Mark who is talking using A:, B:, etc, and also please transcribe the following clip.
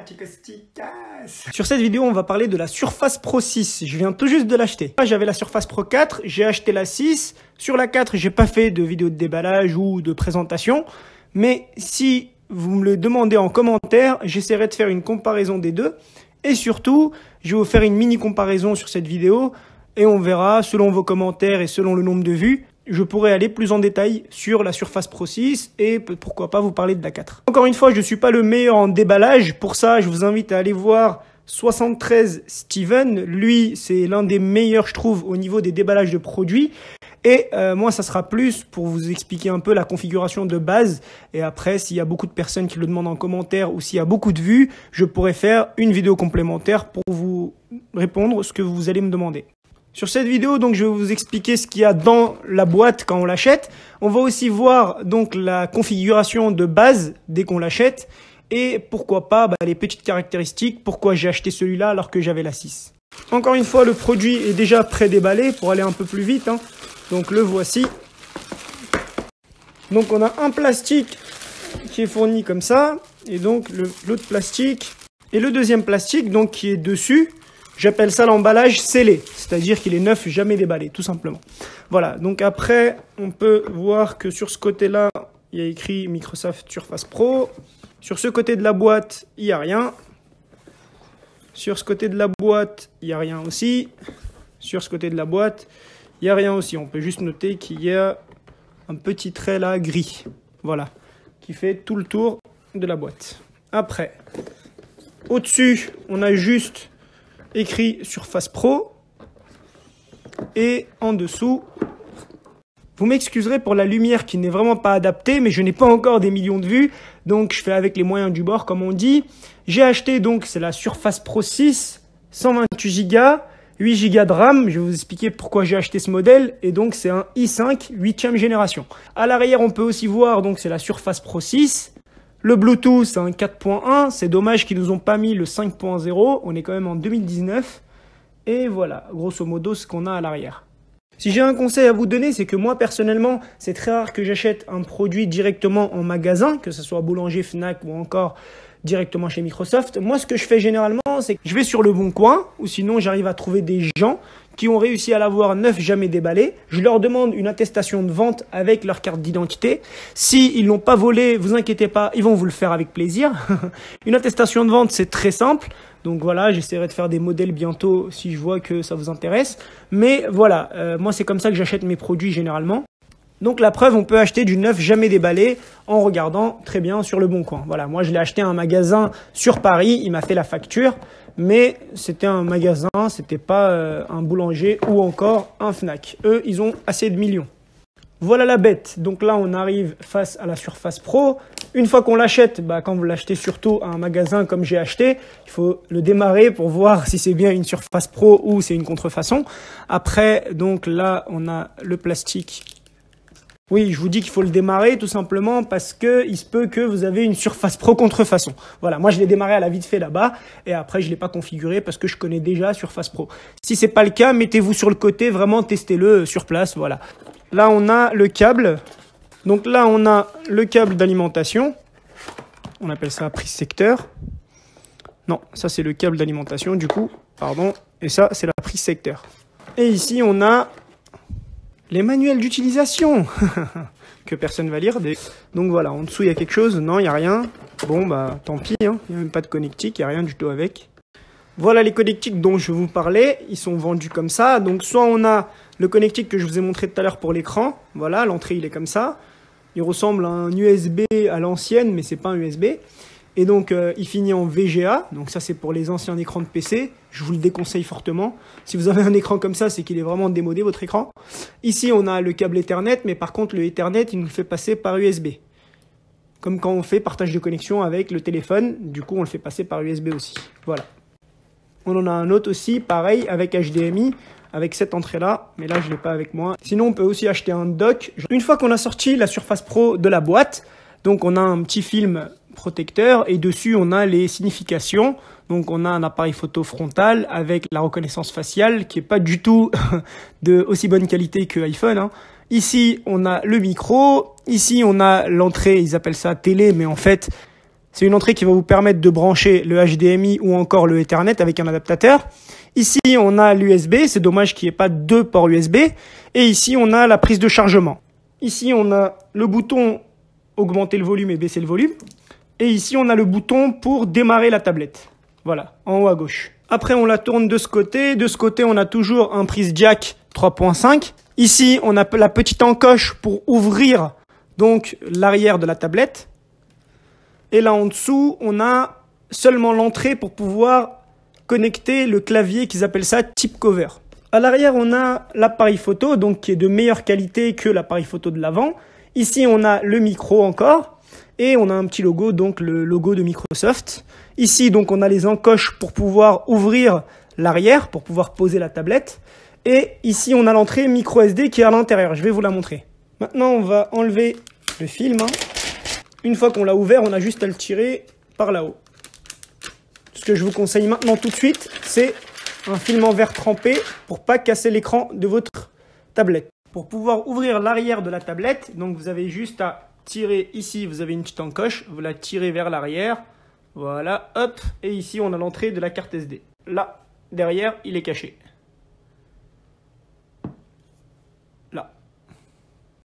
A: chicos, chicas. Sur cette vidéo, on va parler de la Surface Pro 6. Je viens tout juste de l'acheter. J'avais la Surface Pro 4, j'ai acheté la 6. Sur la 4, j'ai pas fait de vidéo de déballage ou de présentation. Mais si vous me le demandez en commentaire, j'essaierai de faire une comparaison des deux. Et surtout, je vais vous faire une mini comparaison sur cette vidéo. Et on verra, selon vos commentaires et selon le nombre de vues, je pourrais aller plus en détail sur la Surface Pro 6 et pourquoi pas vous parler de la 4. Encore une fois, je ne suis pas le meilleur en déballage. Pour ça, je vous invite à aller voir 73 Steven. Lui, c'est l'un des meilleurs, je trouve, au niveau des déballages de produits. Et moi, ça sera plus pour vous expliquer un peu la configuration de base. Et après, s'il y a beaucoup de personnes qui le demandent en commentaire ou s'il y a beaucoup de vues, je pourrais faire une vidéo complémentaire pour vous répondre ce que vous allez me demander. Sur cette vidéo, donc, je vais vous expliquer ce qu'il y a dans la boîte quand on l'achète. On va aussi voir donc la configuration de base dès qu'on l'achète et pourquoi pas les petites caractéristiques, pourquoi j'ai acheté celui-là alors que j'avais la 6. Encore une fois, le produit est déjà pré-déballé pour aller un peu plus vite, hein. Donc le voici. Donc on a un plastique qui est fourni comme ça et donc l'autre plastique et le deuxième plastique donc qui est dessus. J'appelle ça l'emballage scellé, c'est-à-dire qu'il est neuf, jamais déballé, tout simplement. Voilà, donc après, on peut voir que sur ce côté-là, il y a écrit Microsoft Surface Pro. Sur ce côté de la boîte, il n'y a rien. Sur ce côté de la boîte, il n'y a rien aussi. Sur ce côté de la boîte, il n'y a rien aussi. On peut juste noter qu'il y a un petit trait là, gris. Voilà, qui fait tout le tour de la boîte. Après, au-dessus, on a juste écrit Surface Pro et en dessous, vous m'excuserez pour la lumière qui n'est vraiment pas adaptée, mais je n'ai pas encore des millions de vues, donc je fais avec les moyens du bord comme on dit. J'ai acheté donc, c'est la Surface Pro 6, 128 Go, 8 Go de RAM, je vais vous expliquer pourquoi j'ai acheté ce modèle, et donc c'est un i5 8e génération. À l'arrière, on peut aussi voir, donc c'est la Surface Pro 6, le Bluetooth, c'est un 4.1. C'est dommage qu'ils nous ont pas mis le 5.0. On est quand même en 2019. Et voilà, grosso modo, ce qu'on a à l'arrière. Si j'ai un conseil à vous donner, c'est que moi, personnellement, c'est très rare que j'achète un produit directement en magasin, que ce soit boulanger, Fnac ou encore directement chez Microsoft. Moi, ce que je fais généralement, c'est que je vais sur Le Bon Coin ou sinon, j'arrive à trouver des gens qui ont réussi à l'avoir neuf, jamais déballé. Je leur demande une attestation de vente avec leur carte d'identité. S'ils l'ont pas volé, vous inquiétez pas, ils vont vous le faire avec plaisir. Une attestation de vente, c'est très simple. Donc voilà, j'essaierai de faire des modèles bientôt si je vois que ça vous intéresse. Mais voilà, moi c'est comme ça que j'achète mes produits généralement. Donc la preuve, on peut acheter du neuf jamais déballé en regardant très bien sur Le Bon Coin. Voilà, moi je l'ai acheté à un magasin sur Paris, il m'a fait la facture, mais c'était un magasin, c'était pas un boulanger ou encore un Fnac. Eux, ils ont assez de millions. Voilà la bête. Donc là, on arrive face à la Surface Pro. Une fois qu'on l'achète, quand vous l'achetez surtout à un magasin comme j'ai acheté, il faut le démarrer pour voir si c'est bien une Surface Pro ou c'est une contrefaçon. Après, donc là, on a le plastique. Oui, je vous dis qu'il faut le démarrer tout simplement parce que il se peut que vous avez une Surface Pro contrefaçon. Voilà, moi je l'ai démarré à la vite fait là-bas et après je l'ai pas configuré parce que je connais déjà Surface Pro. Si c'est pas le cas, mettez-vous sur le côté, vraiment testez-le sur place, voilà. Là, on a le câble. Donc là, on a le câble d'alimentation. On appelle ça prise secteur. Non, ça c'est le câble d'alimentation du coup, pardon, et ça c'est la prise secteur. Et ici, on a les manuels d'utilisation que personne va lire. Donc voilà, en dessous il y a quelque chose. Non, il n'y a rien. Bon, tant pis, hein. Il n'y a même pas de connectique, il n'y a rien du tout avec. Voilà les connectiques dont je vous parlais. Ils sont vendus comme ça. Donc soit on a le connectique que je vous ai montré tout à l'heure pour l'écran. Voilà, l'entrée il est comme ça. Il ressemble à un USB à l'ancienne, mais c'est pas un USB. Et donc, il finit en VGA. Donc ça, c'est pour les anciens écrans de PC. Je vous le déconseille fortement. Si vous avez un écran comme ça, c'est qu'il est vraiment démodé, votre écran. Ici, on a le câble Ethernet, mais par contre, le Ethernet, il nous le fait passer par USB. Comme quand on fait partage de connexion avec le téléphone. Du coup, on le fait passer par USB aussi. Voilà. On en a un autre aussi, pareil, avec HDMI, avec cette entrée-là. Mais là, je ne l'ai pas avec moi. Sinon, on peut aussi acheter un dock. Une fois qu'on a sorti la Surface Pro de la boîte, donc on a un petit film protecteur et dessus on a les significations. Donc on a un appareil photo frontal avec la reconnaissance faciale qui est pas du tout de aussi bonne qualité que iPhone, hein. Ici on a le micro, ici on a l'entrée, ils appellent ça télé, mais en fait C'est une entrée qui va vous permettre de brancher le HDMI ou encore le Ethernet avec un adaptateur. Ici, on a l'USB. C'est dommage qu'il n'y ait pas deux ports USB. Et ici, on a la prise de chargement. Ici, on a le bouton augmenter le volume et baisser le volume. Et ici, on a le bouton pour démarrer la tablette. Voilà, en haut à gauche. Après, on la tourne de ce côté. De ce côté, on a toujours un prise jack 3.5. Ici, on a la petite encoche pour ouvrir donc l'arrière de la tablette. Et là en dessous, on a seulement l'entrée pour pouvoir connecter le clavier qu'ils appellent ça tip cover. À l'arrière, on a l'appareil photo, donc qui est de meilleure qualité que l'appareil photo de l'avant. Ici, on a le micro encore. Et on a un petit logo, donc le logo de Microsoft. Ici, donc, on a les encoches pour pouvoir ouvrir l'arrière, pour pouvoir poser la tablette. Et ici, on a l'entrée micro SD qui est à l'intérieur. Je vais vous la montrer. Maintenant, on va enlever le film. Une fois qu'on l'a ouvert, on a juste à le tirer par là-haut. Ce que je vous conseille maintenant tout de suite, c'est un film en verre trempé pour pas casser l'écran de votre tablette. Pour pouvoir ouvrir l'arrière de la tablette, donc vous avez juste à tirer ici, vous avez une petite encoche, vous la tirez vers l'arrière. Voilà, hop, et ici on a l'entrée de la carte SD. Là, derrière, il est caché.